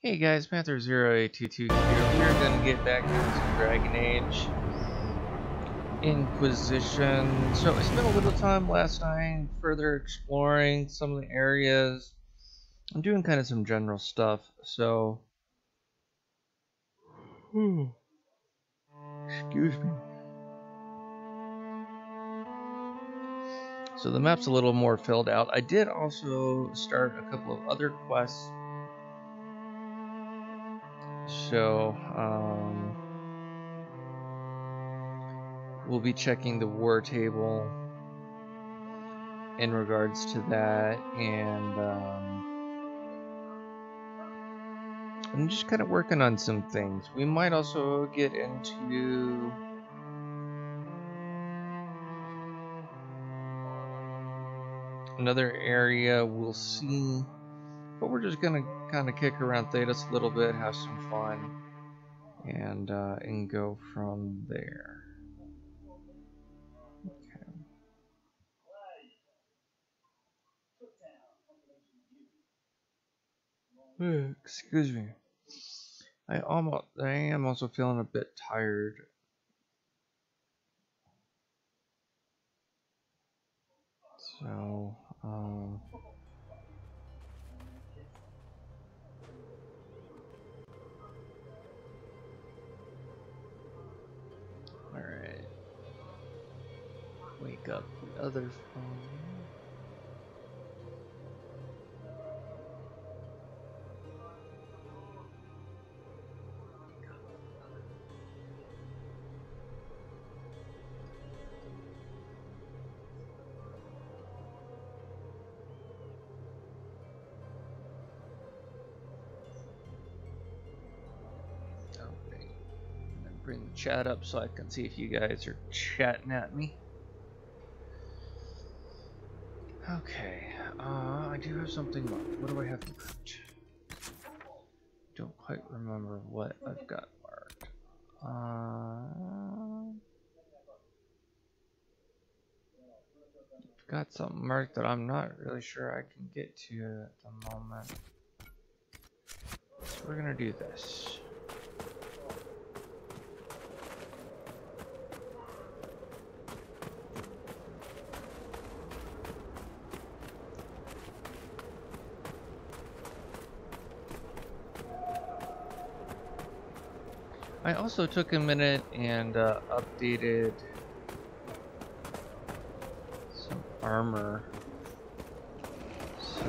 Hey guys, Panther 0822 here. We're gonna get back into some Dragon Age Inquisition. So I spent a little time last night further exploring some of the areas. I'm doing kind of some general stuff, so excuse me. So the map's a little more filled out. I did also start a couple of other quests. So we'll be checking the war table in regards to that, and I'm just kind of working on some things. We might also get into another area, we'll see, but we're just gonna kind of kick around Thadus a little bit, have some fun, and go from there. Okay. Excuse me. I am also feeling a bit tired. So, alright. Wake up the other phone. Bring the chat up so I can see if you guys are chatting at me. Okay, I do have something marked. What do I have marked? Don't quite remember what I've got marked. I've got something marked that I'm not really sure I can get to at the moment. So we're gonna do this. I also took a minute and updated some armor. So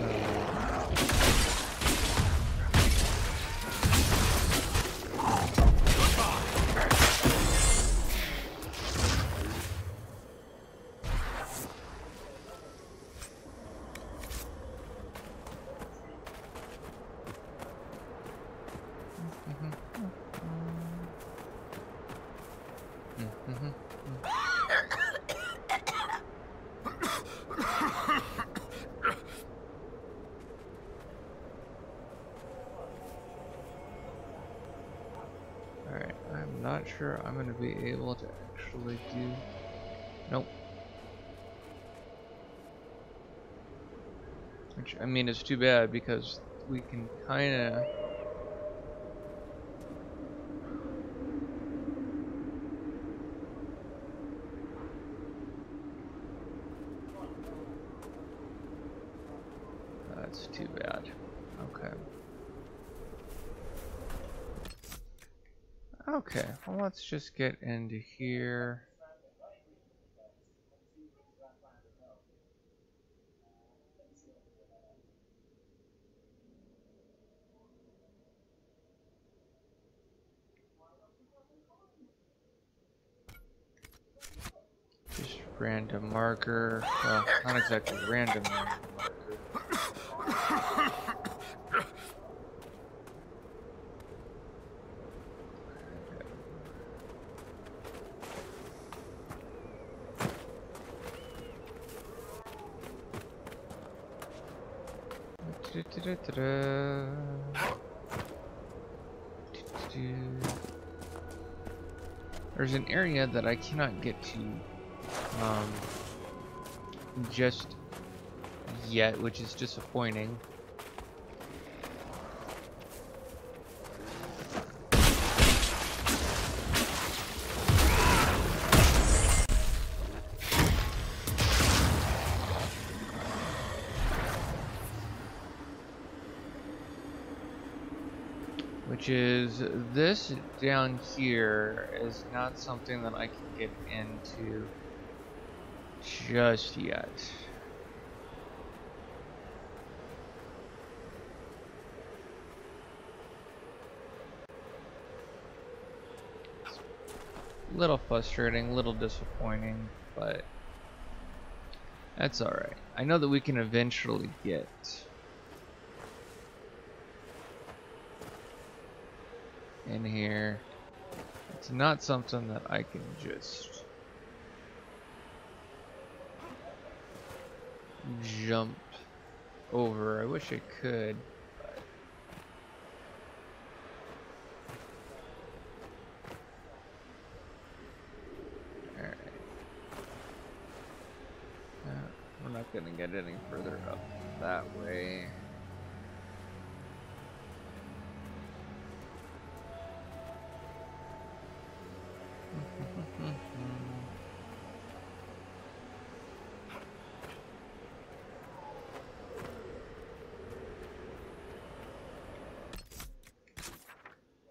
not sure I'm going to be able to actually do... Nope. Which, I mean, it's too bad because we can kind of... That's too bad. Okay. Okay, well, let's just get into here. Just random marker. Well, not exactly random marker. There's an area that I cannot get to just yet, which is disappointing. which is this down here is not something that I can get into just yet. Little frustrating, little disappointing, but that's alright. I know that we can eventually get in here. It's not something that I can just jump over. I wish I could, but alright. We're not gonna get any further up that way.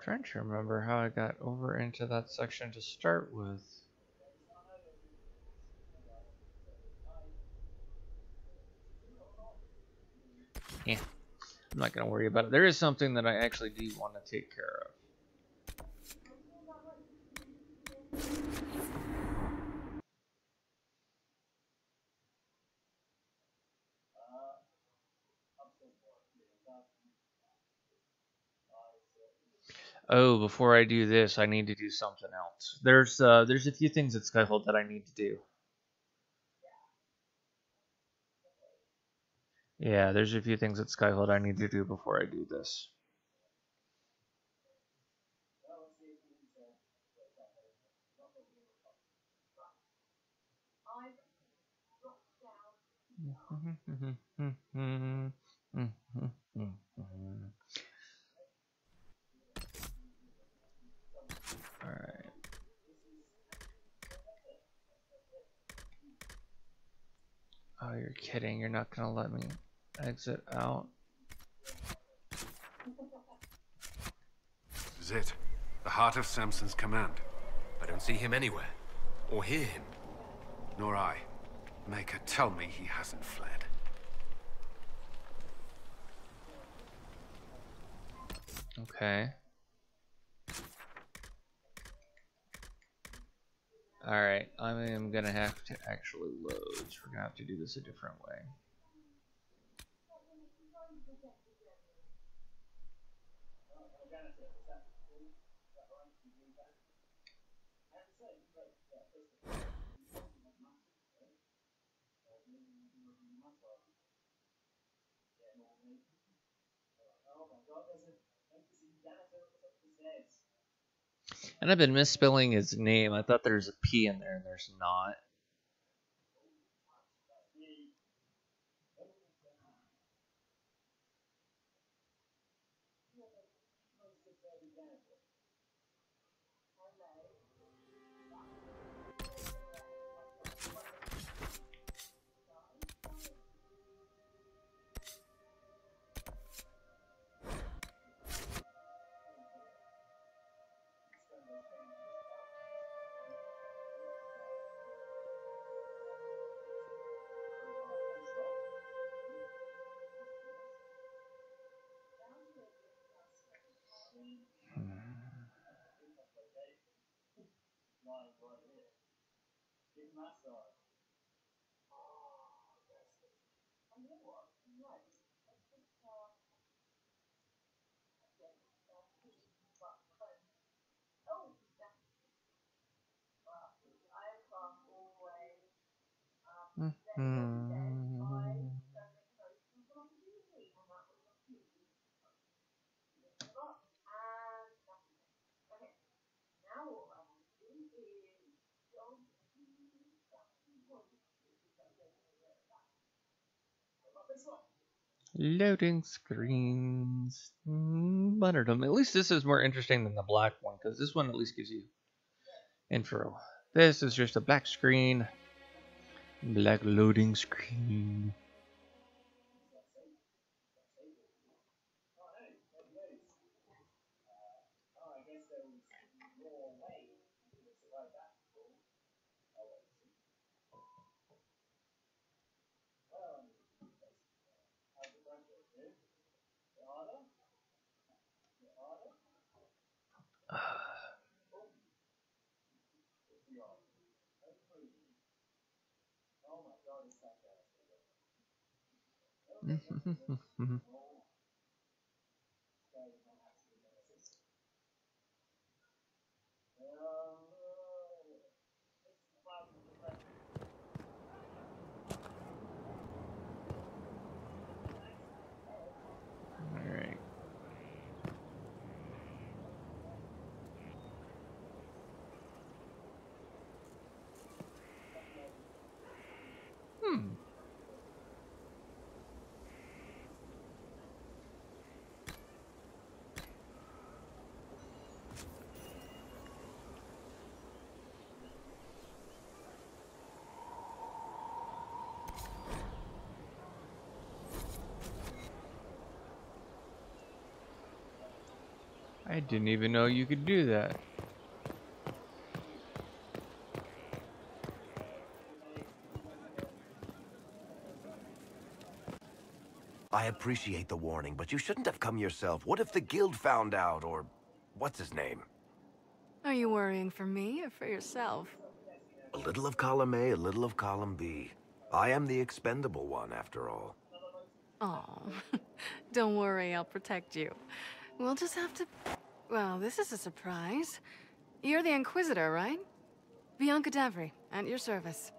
Trying to remember how I got over into that section to start with. Yeah, I'm not gonna worry about it. There is something that I actually do want to take care of. Oh, before I do this, I need to do something else. There's a few things at Skyhold that I need to do. Yeah, there's a few things at Skyhold I need to do before I do this. Alright. Oh, you're kidding. You're not gonna let me exit out. This is it. The heart of Samson's command. I don't see him anywhere. Or hear him. Nor I. Maker, tell me he hasn't fled. Okay. Alright, I am gonna have to actually load. So we're gonna have to do this a different way. And I've been misspelling his name. I thought there's a P in there and there's not. Loading screens. Butterdom. At least this is more interesting than the black one, because this one at least gives you intro. This is just a black screen. Black loading screen. Alright. I didn't even know you could do that. I appreciate the warning, but you shouldn't have come yourself. What if the guild found out, or what's his name? Are you worrying for me or for yourself? A little of column A, a little of column B. I am the expendable one, after all. Oh, don't worry, I'll protect you. We'll just have to... Well, this is a surprise. You're the Inquisitor, right? Bianca Davry, at your service.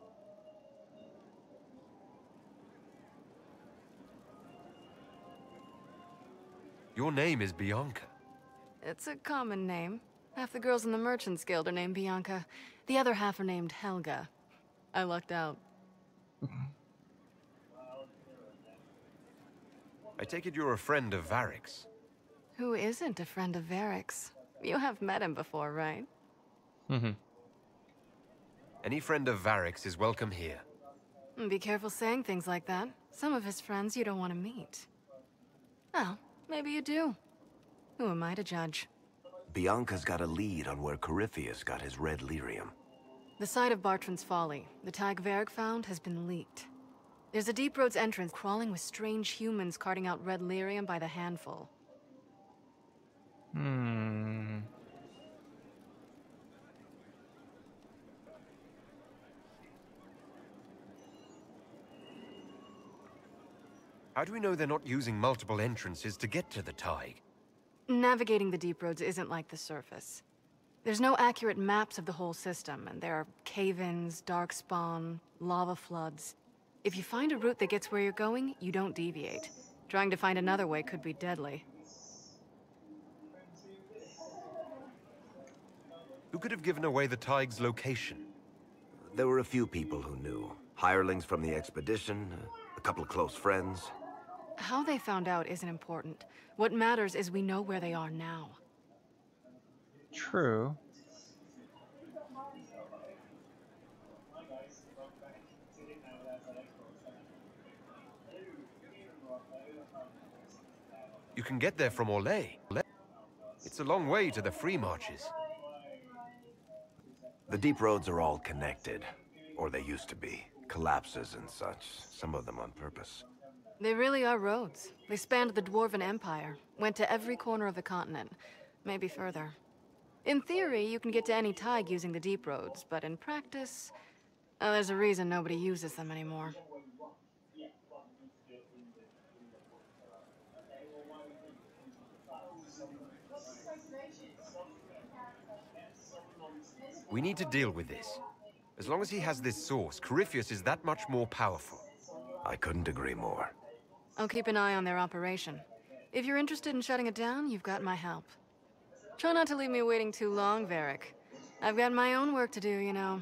Your name is Bianca. It's a common name. Half the girls in the Merchants Guild are named Bianca. The other half are named Helga. I lucked out. I take it you're a friend of Varric's. Who isn't a friend of Varric's? You have met him before, right? Any friend of Varric's is welcome here. Be careful saying things like that. Some of his friends you don't want to meet. Well, maybe you do. Who am I to judge? Bianca's got a lead on where Corypheus got his red lyrium. The site of Bartran's Folly, the tag Varric found, has been leaked. There's a Deep Roads entrance crawling with strange humans carting out red lyrium by the handful. How do we know they're not using multiple entrances to get to the Tig? Navigating the Deep Roads isn't like the surface. There's no accurate maps of the whole system, and there are cave-ins, darkspawn, lava floods. If you find a route that gets where you're going, you don't deviate. Trying to find another way could be deadly. Who could have given away the Tig's location? There were a few people who knew. Hirelings from the expedition, a couple of close friends. How they found out isn't important. What matters is we know where they are now. True. You can get there from Orlais. It's a long way to the free marches. The deep roads are all connected. Or they used to be. Collapses and such, some of them on purpose. They really are roads. They spanned the Dwarven Empire, went to every corner of the continent, maybe further. In theory, you can get to any Tig using the deep roads, but in practice, there's a reason nobody uses them anymore. We need to deal with this. As long as he has this source, Corypheus is that much more powerful. I couldn't agree more. I'll keep an eye on their operation. If you're interested in shutting it down, you've got my help. Try not to leave me waiting too long, Varric. I've got my own work to do, you know.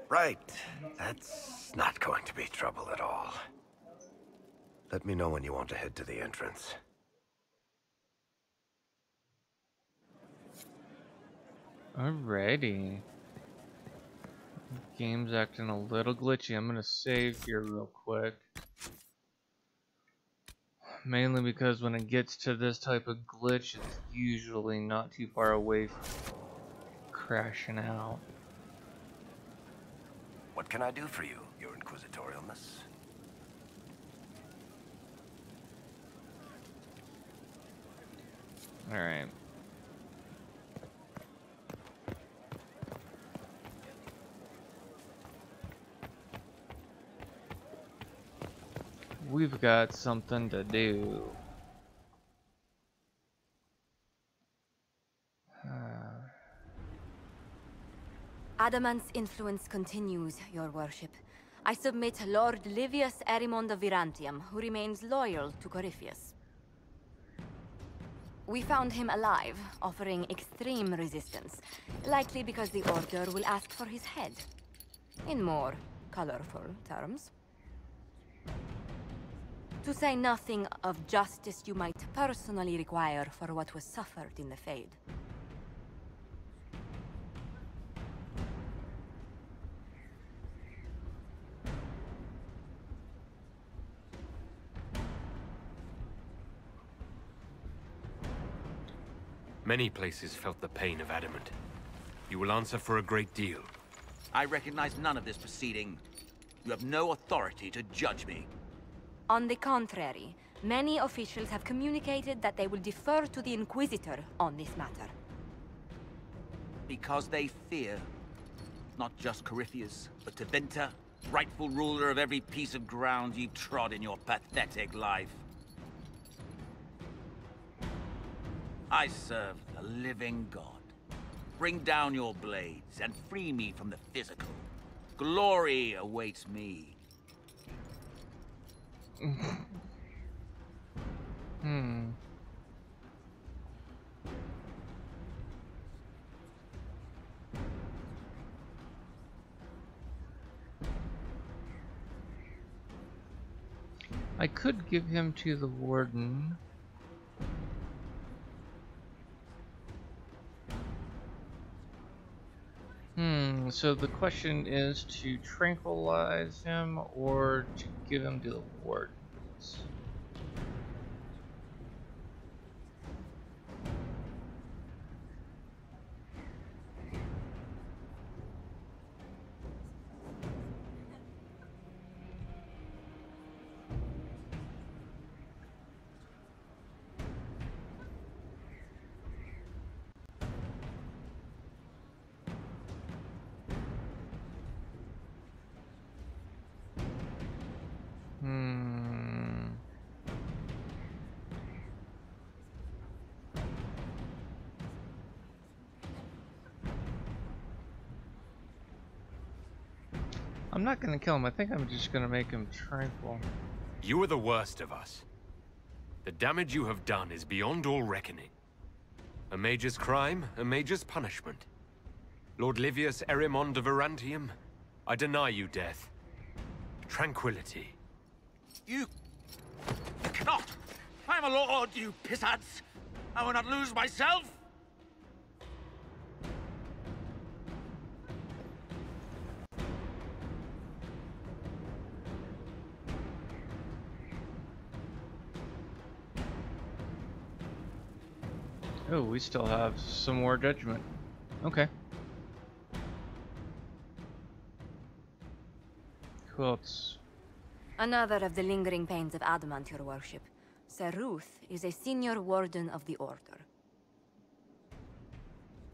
Right. That's not going to be trouble at all. Let me know when you want to head to the entrance. Alrighty. Game's acting a little glitchy. I'm gonna save here real quick. Mainly because when it gets to this type of glitch, it's usually not too far away from crashing out. What can I do for you, your inquisitorialness? Alright. We've got something to do. Adamant's influence continues, your worship. I submit Lord Livius Erimond of Virantium, who remains loyal to Corypheus. We found him alive, offering extreme resistance, likely because the Order will ask for his head. In more colorful terms. To say nothing of justice you might personally require for what was suffered in the Fade. Many places felt the pain of Adamant. You will answer for a great deal. I recognize none of this proceeding. You have no authority to judge me. On the contrary, many officials have communicated that they will defer to the Inquisitor on this matter. Because they fear. Not just Corypheus, but Tevinter, rightful ruler of every piece of ground you've trod in your pathetic life. I serve the living God. Bring down your blades and free me from the physical. Glory awaits me. I could give him to the Warden. So the question is to tranquilize him or to give him to the Wardens. I'm not gonna kill him. I think I'm just gonna make him tranquil. You are the worst of us. The damage you have done is beyond all reckoning. A mage's crime, a mage's punishment. Lord Livius Erimond of Virantium, I deny you death. Tranquility. You cannot! I am a lord, you pissants! I will not lose myself! Oh, we still have some more judgment. Okay. Who else? Another of the lingering pains of Adamant, your worship. Sir Ruth is a senior warden of the Order.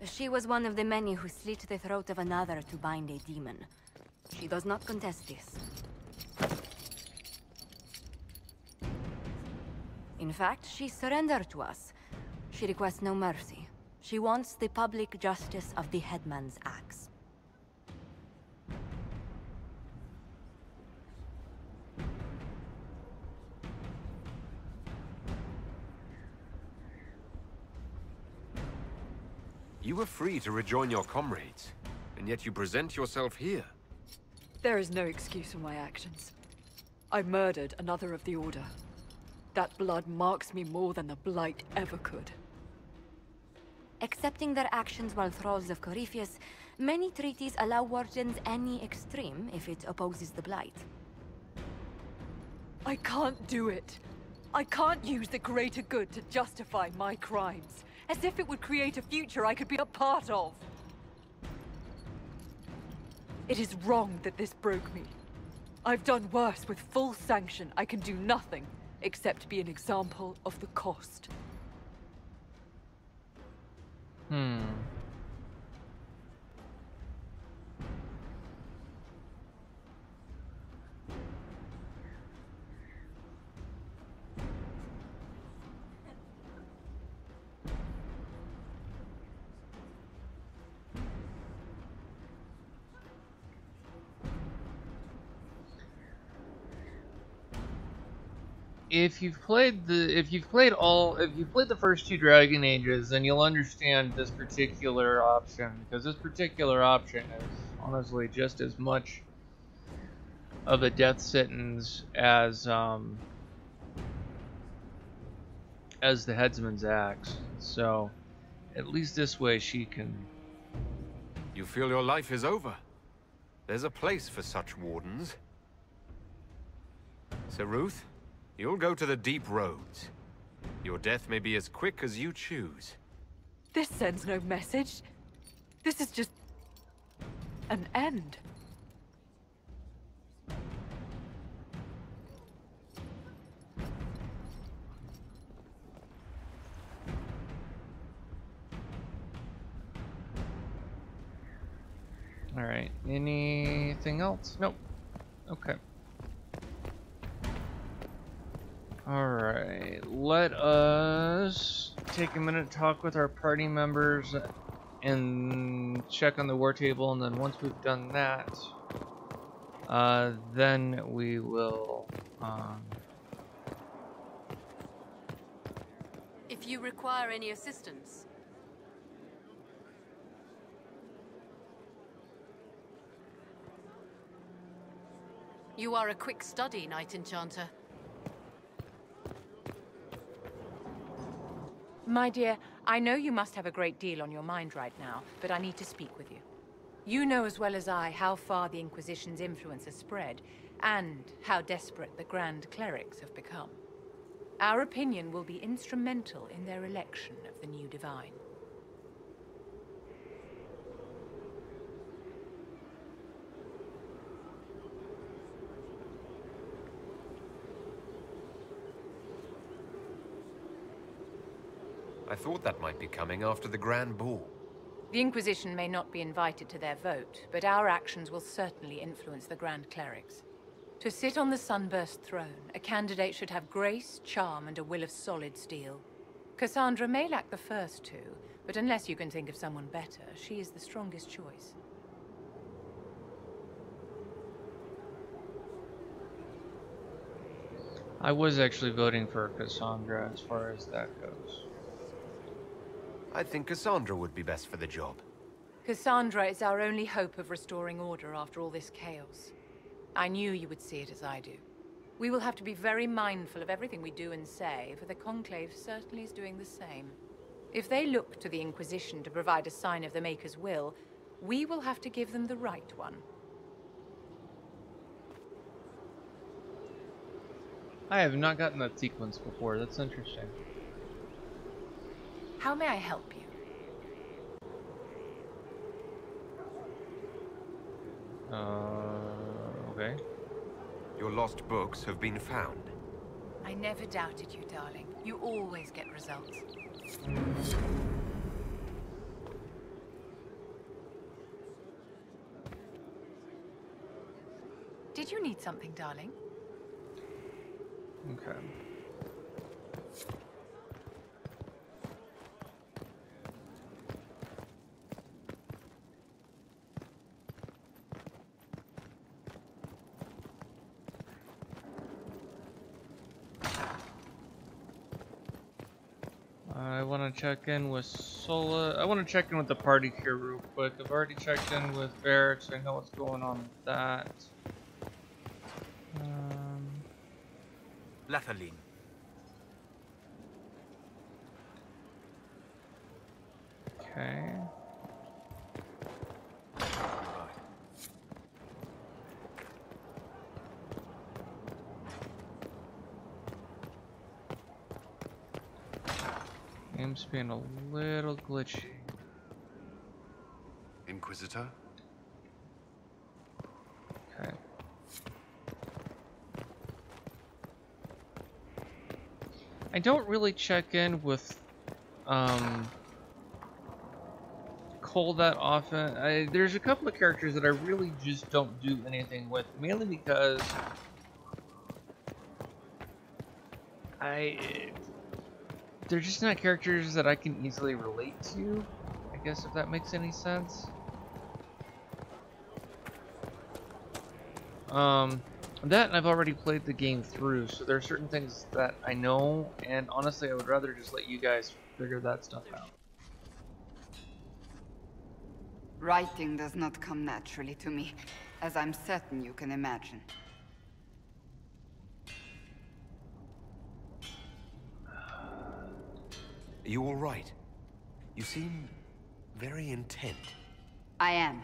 She was one of the many who slit the throat of another to bind a demon. She does not contest this. In fact, she surrendered to us. She requests no mercy. She wants the public justice of the headman's axe. You were free to rejoin your comrades, and yet you present yourself here. There is no excuse for my actions. I murdered another of the Order. That blood marks me more than the Blight ever could. Accepting their actions while thralls of Corypheus, many treaties allow wardens any extreme if it opposes the Blight. I can't do it. I can't use the greater good to justify my crimes, as if it would create a future I could be a part of. It is wrong that this broke me. I've done worse with full sanction. I can do nothing except be an example of the cost. If you've played the first two Dragon Ages, then you'll understand this particular option, because this particular option is honestly just as much of a death sentence as the headsman's axe. So at least this way she can. You feel your life is over? There's a place for such wardens. Sir Ruth, you'll go to the deep roads. Your death may be as quick as you choose. This sends no message. This is just an end. All right. Anything else? Nope. Okay. Alright, let us take a minute to talk with our party members and check on the war table, and then once we've done that, then we will, If you require any assistance. You are a quick study, Knight Enchanter. My dear, I know you must have a great deal on your mind right now, but I need to speak with you. You know as well as I how far the Inquisition's influence has spread, and how desperate the Grand Clerics have become. Our opinion will be instrumental in their election of the new Divine. I thought that might be coming after the Grand Ball. The Inquisition may not be invited to their vote, but our actions will certainly influence the Grand Clerics. To sit on the Sunburst throne, a candidate should have grace, charm, and a will of solid steel. Cassandra may lack the first two, but unless you can think of someone better, she is the strongest choice. I was actually voting for Cassandra as far as that goes. I think Cassandra would be best for the job. Cassandra is our only hope of restoring order after all this chaos. I knew you would see it as I do. We will have to be very mindful of everything we do and say, for the Conclave certainly is doing the same. If they look to the Inquisition to provide a sign of the Maker's will, we will have to give them the right one. I have not gotten that sequence before. That's interesting. How may I help you? Okay. Your lost books have been found. I never doubted you, darling. You always get results. Did you need something, darling? Okay. I want to check in with Sola. I want to check in with the party here real quick. I've already checked in with Barracks. I know what's going on with that. Lethaline. Okay. game's being a little glitchy. Inquisitor? Okay. I don't really check in with Cole that often. There's a couple of characters that I really just don't do anything with, mainly because they're just not characters that I can easily relate to, I guess, if that makes any sense. That and I've already played the game through, so there are certain things that I know, and honestly I would rather just let you guys figure that stuff out. Writing does not come naturally to me, as I'm certain you can imagine. Are you all right? You seem very intent. I am.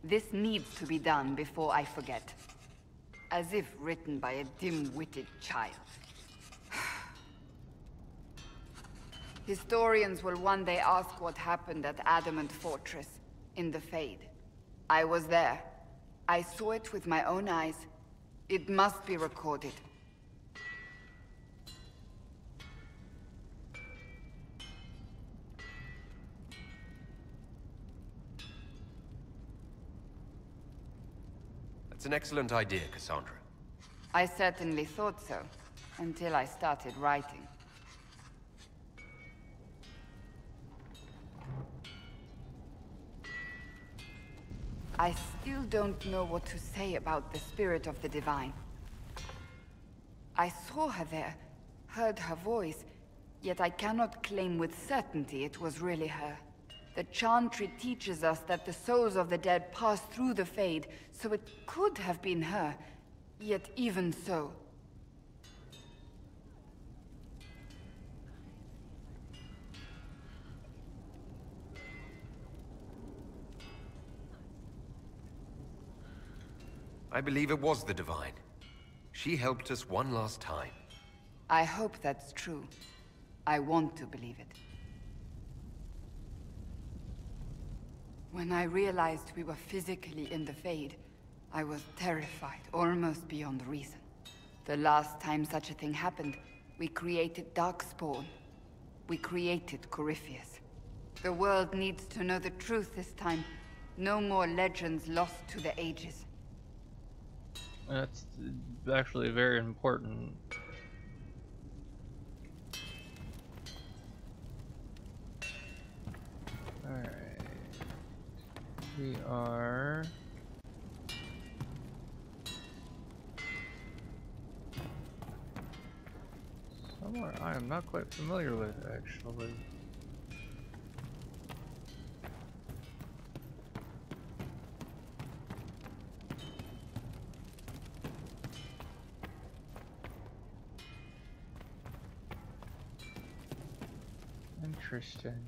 This needs to be done before I forget. As if written by a dim-witted child. Historians will one day ask what happened at Adamant Fortress, in the Fade. I was there. I saw it with my own eyes. It must be recorded. That's an excellent idea, Cassandra. I certainly thought so, until I started writing. I still don't know what to say about the spirit of the Divine. I saw her there, heard her voice, yet I cannot claim with certainty it was really her. The Chantry teaches us that the souls of the dead pass through the Fade, so it could have been her. Yet even so... I believe it was the Divine. She helped us one last time. I hope that's true. I want to believe it. When I realized we were physically in the Fade, I was terrified, almost beyond reason. The last time such a thing happened, we created Darkspawn. We created Corypheus. The world needs to know the truth this time. No more legends lost to the ages. That's actually very important. Alright. We are... somewhere I am not quite familiar with, actually. Interesting.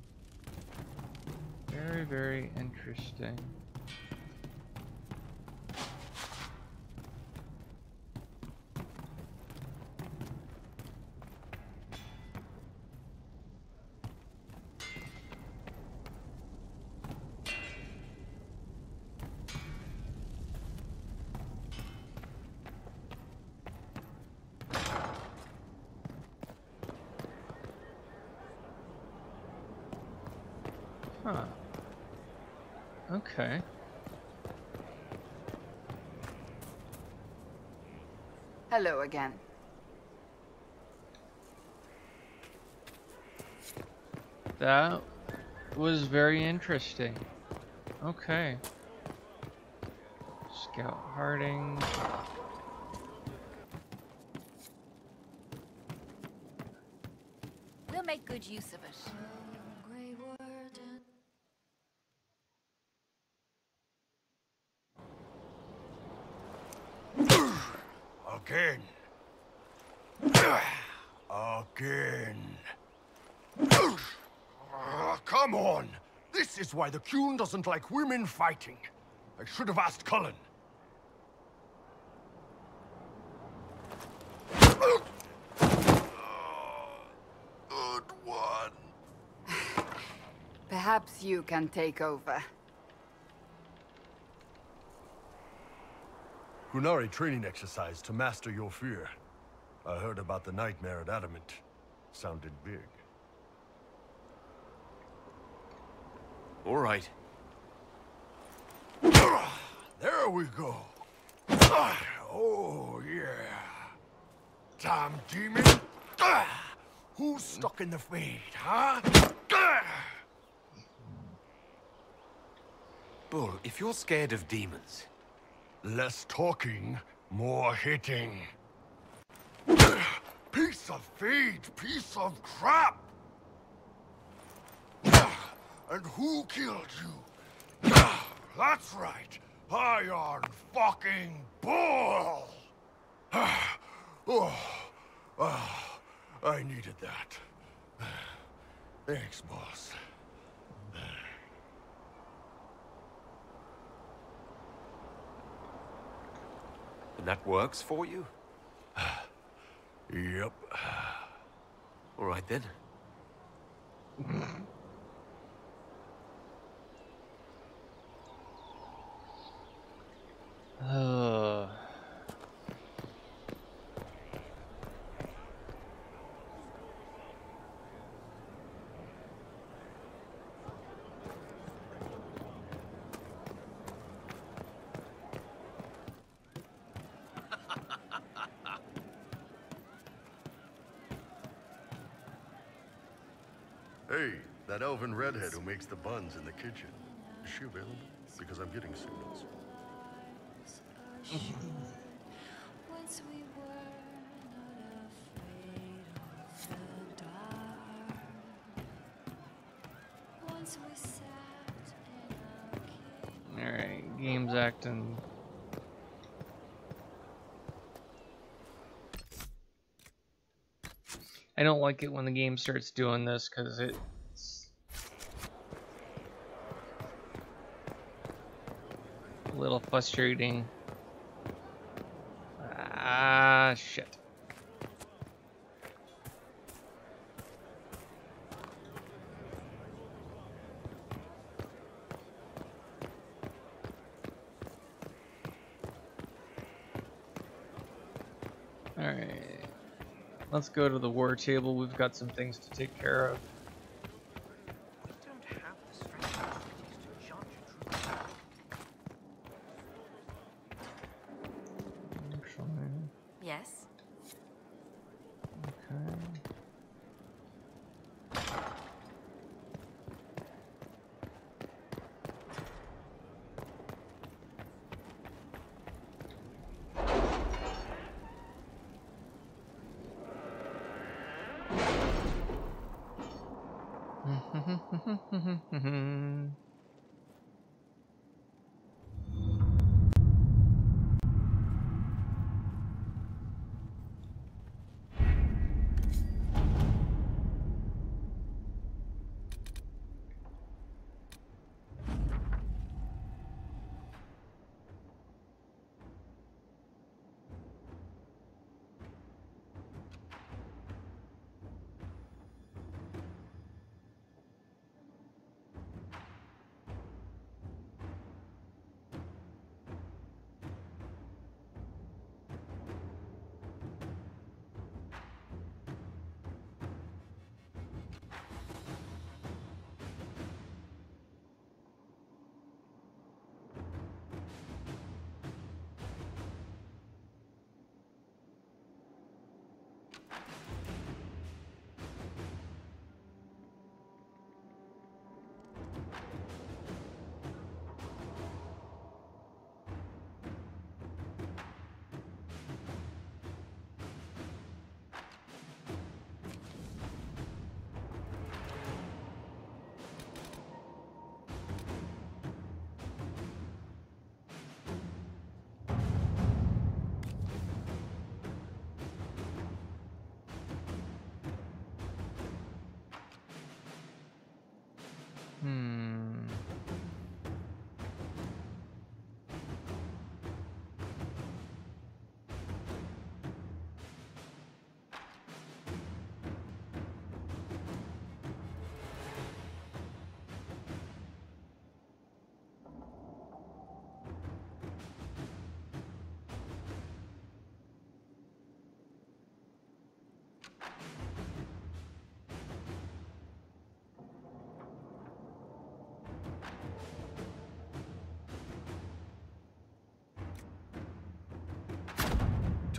Very, very interesting. Huh. Okay. Hello again. That was very interesting. Okay. Scout Harding. We'll make good use of it. Again. Again. Come on! This is why the Qun doesn't like women fighting. I should have asked Cullen. Good one. Perhaps you can take over. Qunari training exercise to master your fear. I heard about the nightmare at Adamant. Sounded big. All right. There we go. Oh, yeah. Damn demon. Who's stuck in the fade, huh? Bull, if you're scared of demons... Less talking, more hitting. Piece of feed, piece of crap! And who killed you? That's right, Iron fucking Bull! I needed that. Thanks, boss. And that works for you? Yep. All right then. Hey, that elven redhead who makes the buns in the kitchen. Is she available? Because I'm getting signals. Alright, game's acting. I don't like it when the game starts doing this because it's a little frustrating. Ah, shit. Alright. Let's go to the war table. We've got some things to take care of. Yes? Okay.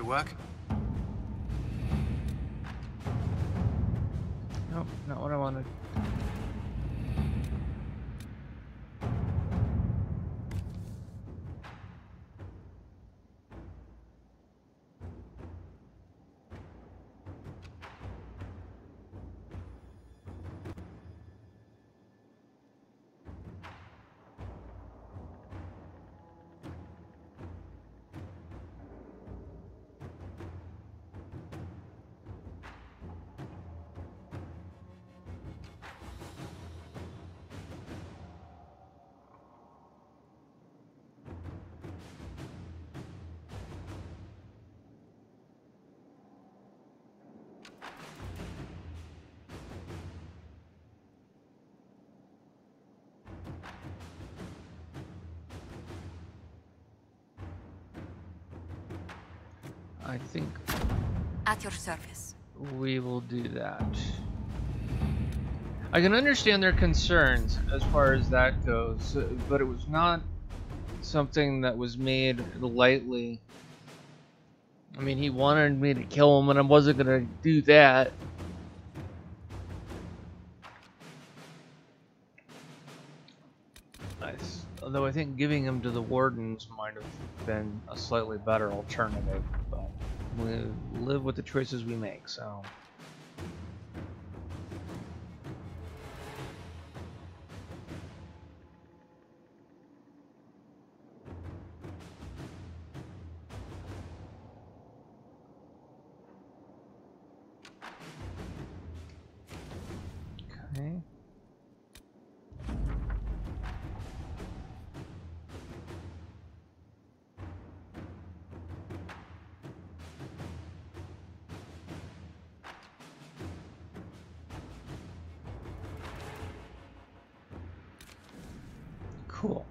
to work? Nope, not what I wanted. I think At your service. we will do that. I can understand their concerns as far as that goes, but it was not something that was made lightly. I mean, he wanted me to kill him, and I wasn't gonna do that. Although I think giving him to the wardens might have been a slightly better alternative, but we live with the choices we make, so. Okay. Cool.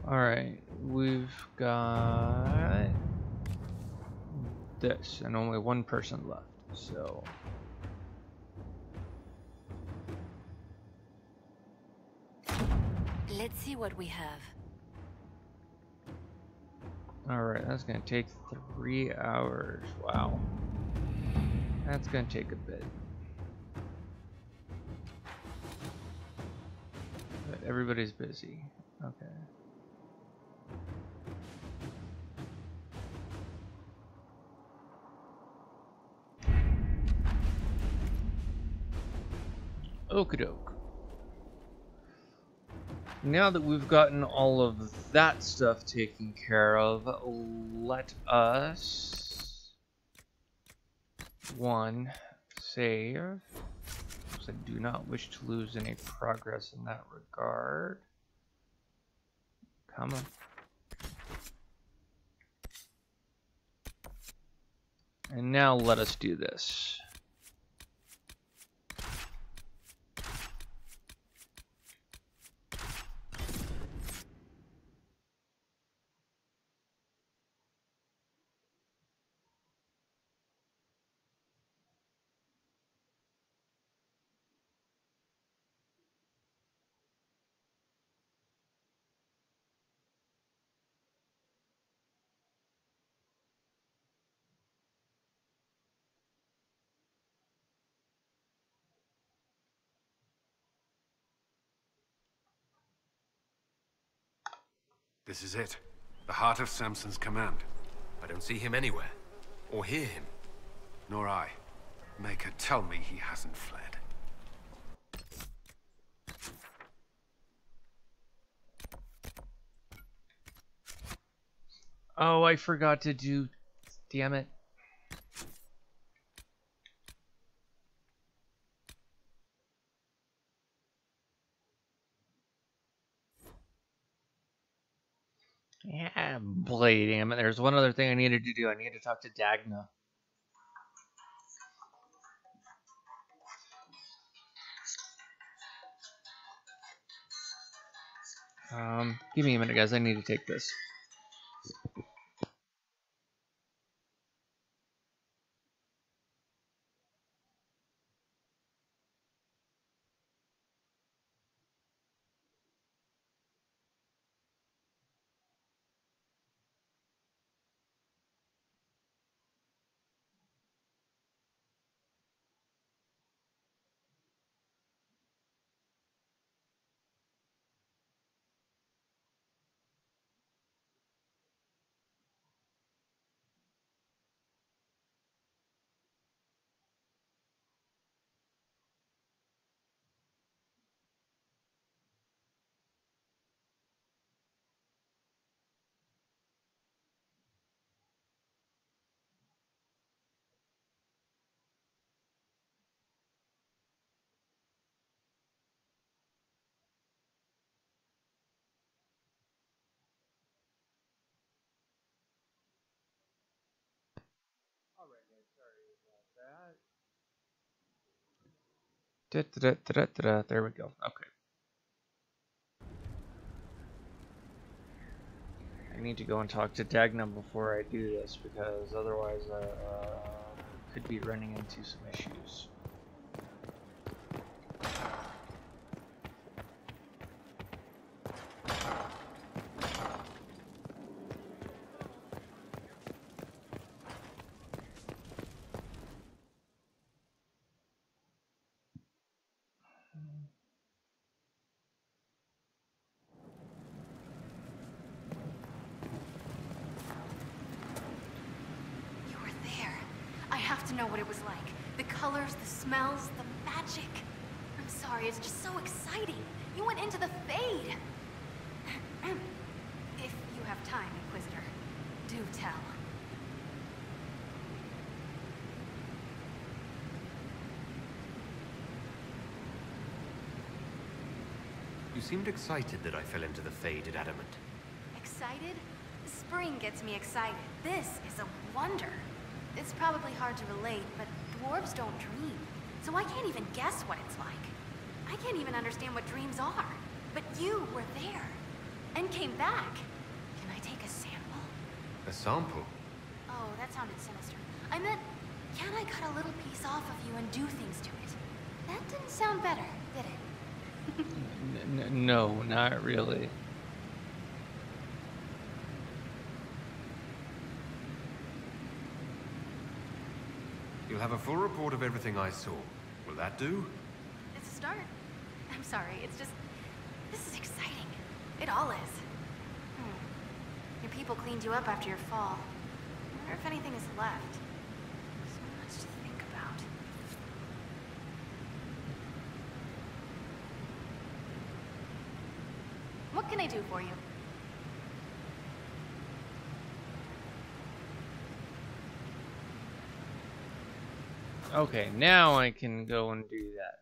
Alright, we've got this, and only one person left, so. Let's see what we have. Alright, that's gonna take 3 hours. Wow. That's gonna take a bit. But everybody's busy. Okay. Okie doke. Now that we've gotten all of that stuff taken care of, let us save. Because I do not wish to lose any progress in that regard. Come on. And now let us do this. This is it. The heart of Samson's command. I don't see him anywhere. Or hear him. Nor I. Maker, tell me he hasn't fled. Oh, I forgot to do... Damn it. Yeah, blade, damn it. There's one other thing I needed to do. I need to talk to Dagna. Give me a minute, guys. I need to take this. There we go. Okay. I need to go and talk to Dagna before I do this, because otherwise could be running into some issues. Know what it was like. The colors, the smells, the magic. I'm sorry, it's just so exciting. You went into the Fade. If you have time, Inquisitor, do tell. You seemed excited that I fell into the faded adamant. Excited? Spring gets me excited. This is a wonder. It's probably hard to relate, but dwarves don't dream. So I can't even guess what it's like. I can't even understand what dreams are. But you were there. And came back. Can I take a sample? A sample? Oh, that sounded sinister. I meant, can I cut a little piece off of you and do things to it? That didn't sound better, did it? No, not really. You'll have a full report of everything I saw. Will that do? It's a start. I'm sorry, it's just... this is exciting. It all is. Your people cleaned you up after your fall. I wonder if anything is left. So much to think about. What can I do for you? Okay, now I can go and do that.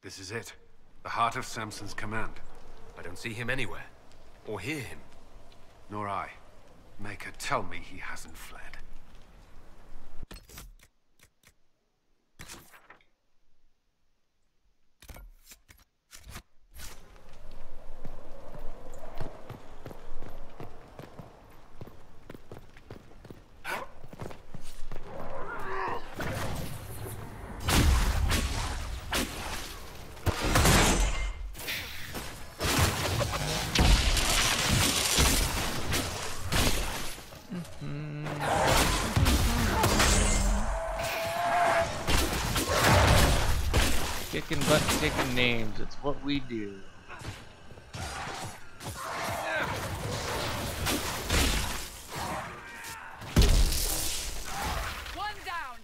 This is it. The heart of Samson's command. I don't see him anywhere. Or hear him. Nor I. Maker, tell me he hasn't fled. Kicking butt, taking names. It's what we do. One down.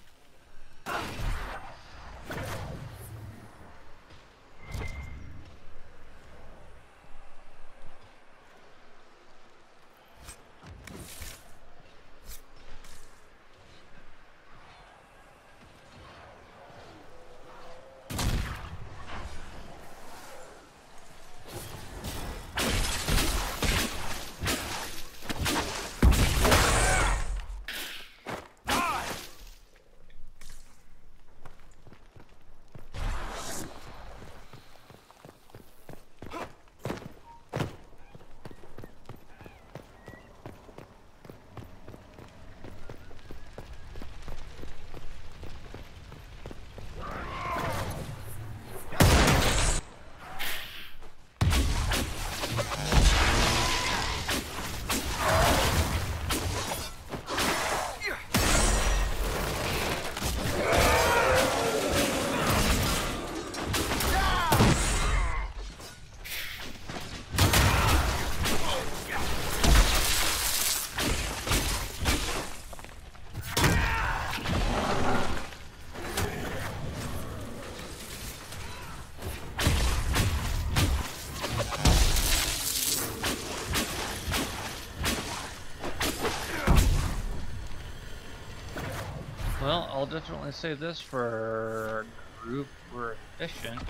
Well, I'll definitely say this for a group, we're efficient.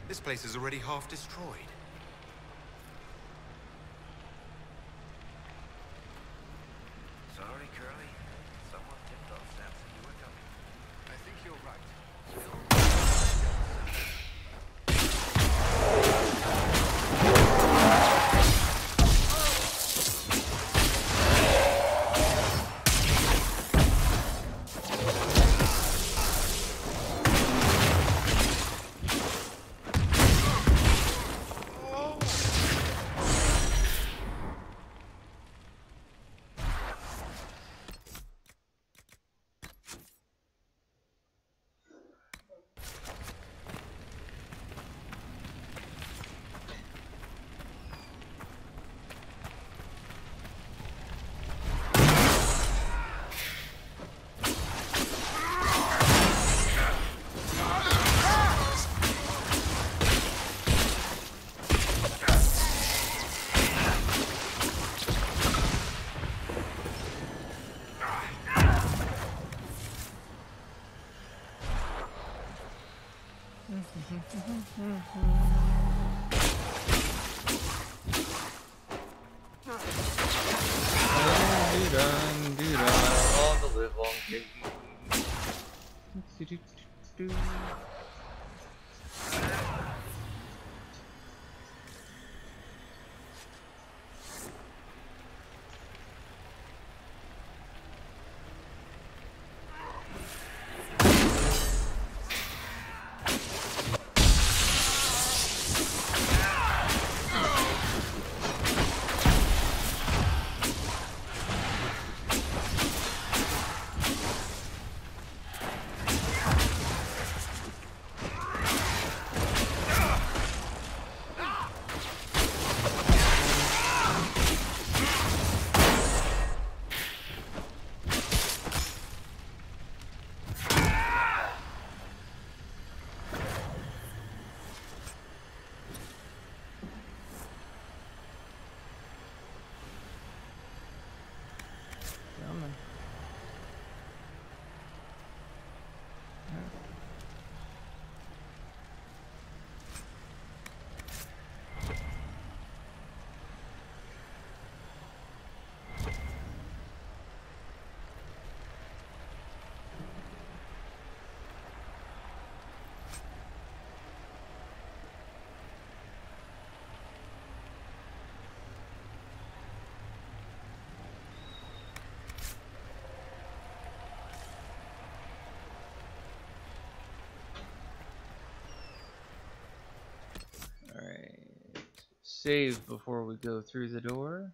This place is already half destroyed. Sorry, Curly. Someone tipped off Samson you were coming. I think you're right. All the live long game. Save before we go through the door.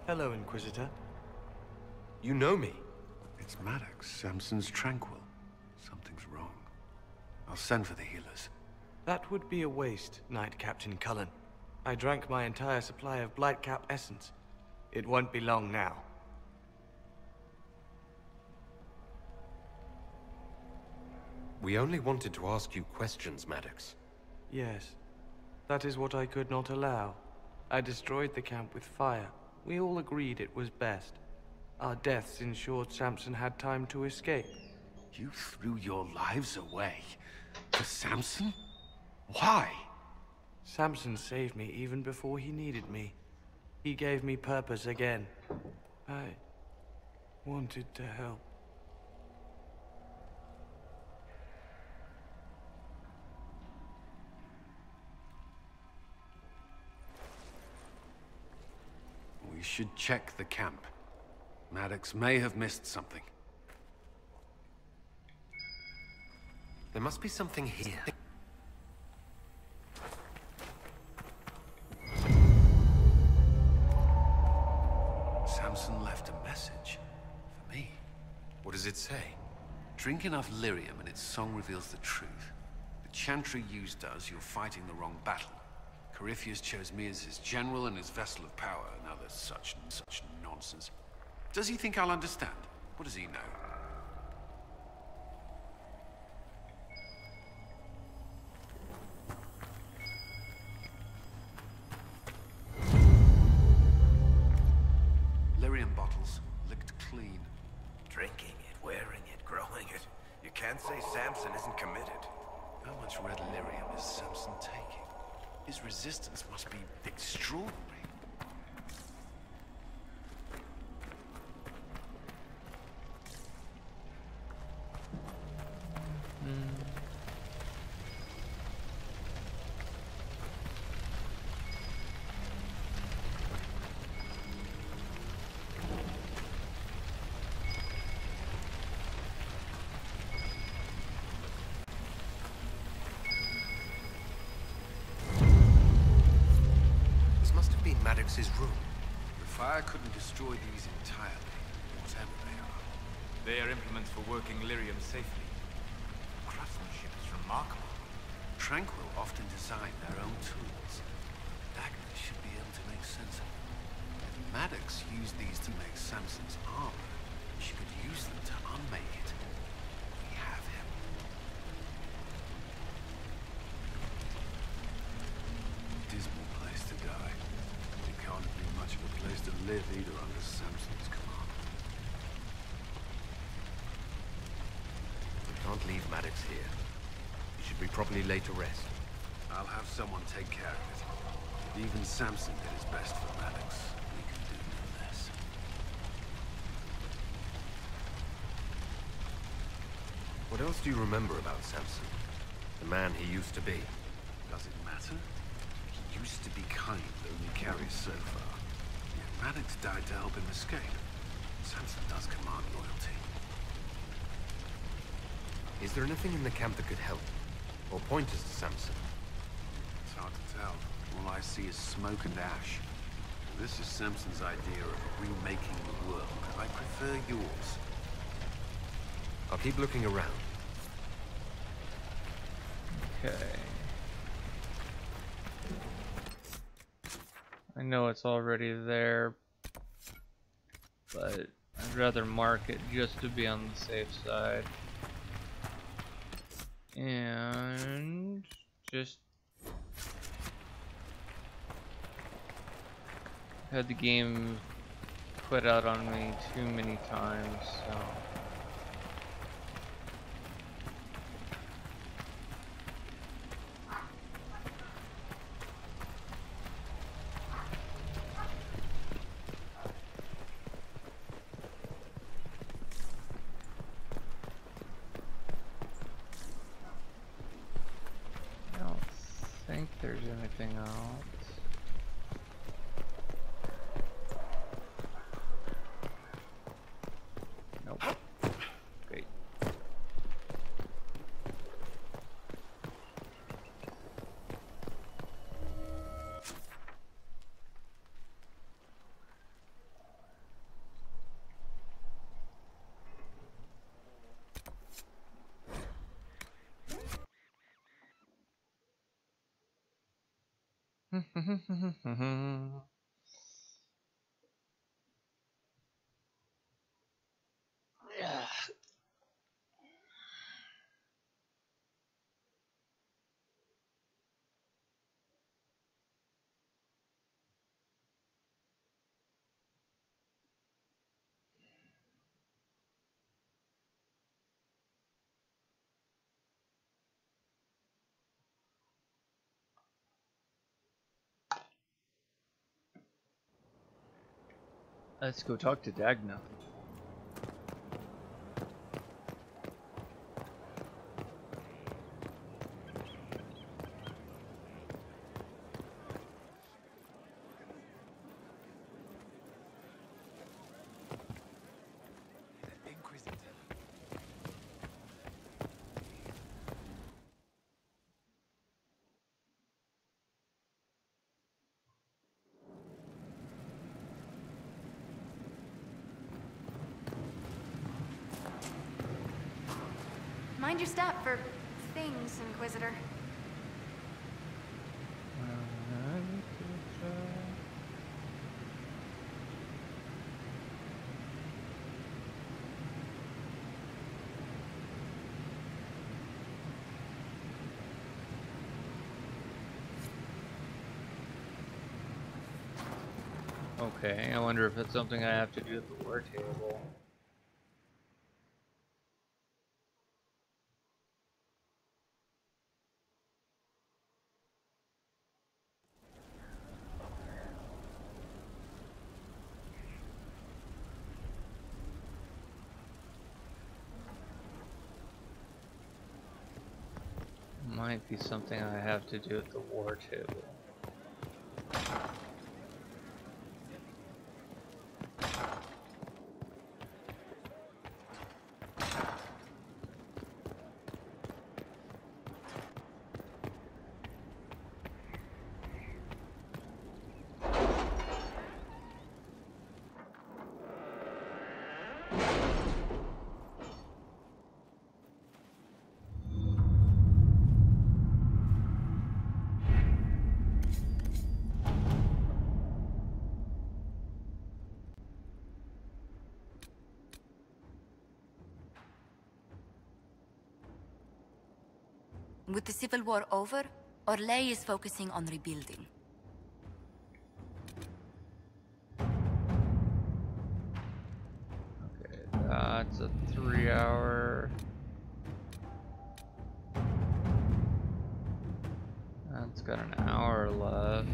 Hello, Inquisitor. You know me? It's Maddox, Samson's Tranquil. Something's wrong. I'll send for the healers. That would be a waste, Knight Captain Cullen. I drank my entire supply of Blightcap essence. It won't be long now. We only wanted to ask you questions, Maddox. Yes. That is what I could not allow. I destroyed the camp with fire. We all agreed it was best. Our deaths ensured Samson had time to escape. You threw your lives away for Samson? Why? Samson saved me even before he needed me. He gave me purpose again. I wanted to help. We should check the camp. Maddox may have missed something. There must be something here. Samson left a message. enough lyrium and its song reveals the truth. The chantry used us, you're fighting the wrong battle. Corypheus chose me as his general and his vessel of power. Now there's such nonsense. Does he think I'll understand? What does he know? Lyrium bottles, licked clean. Drinking it, wearing it, growing it. You can't say Samson isn't committed. How much red lyrium is Samson taking? His resistance must be extraordinary. Maddox's room. The fire couldn't destroy these entirely, whatever they are. They are implements for working lyrium safely. Craftsmanship is remarkable. Tranquil often design their own tools. Dagna should be able to make sense of them. If Maddox used these to make Samson's armor, she could use them to unmake it. We have him. Dismal place to die. Can't be much of a place to live either under Samson's command. We can't leave Maddox here. He should be properly laid to rest. I'll have someone take care of it. If even Samson did his best for Maddox, we can do no less. What else do you remember about Samson? The man he used to be? Does it matter? He used to be kind, only carries so far. Yet Maddox died to help him escape. Samson does command loyalty. Is there anything in the camp that could help? Or point us to Samson? It's hard to tell. All I see is smoke and ash. This is Samson's idea of remaking the world. I prefer yours. I'll keep looking around. Okay. I know it's already there, but I'd rather mark it just to be on the safe side. And just had the game quit out on me too many times, so there's anything else. Nope. Great. Let's go talk to Dagna. Mind your step for things, Inquisitor. Okay, I wonder if it's something I have to do at the war table. Might be something I have to do at the war table. With the Civil War over, Orlais is focusing on rebuilding. Okay, that's a 3-hour. That's got an hour left.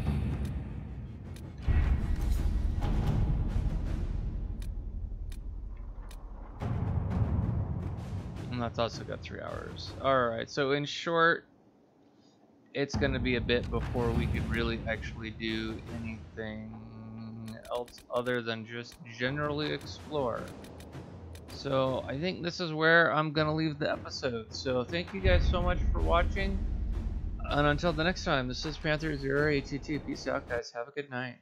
And that's also got 3 hours. Alright, so in short, it's going to be a bit before we could really actually do anything else other than just generally explore. So I think this is where I'm going to leave the episode. So thank you guys so much for watching. And until the next time, this is Panther 0ATT. Peace out, guys. Have a good night.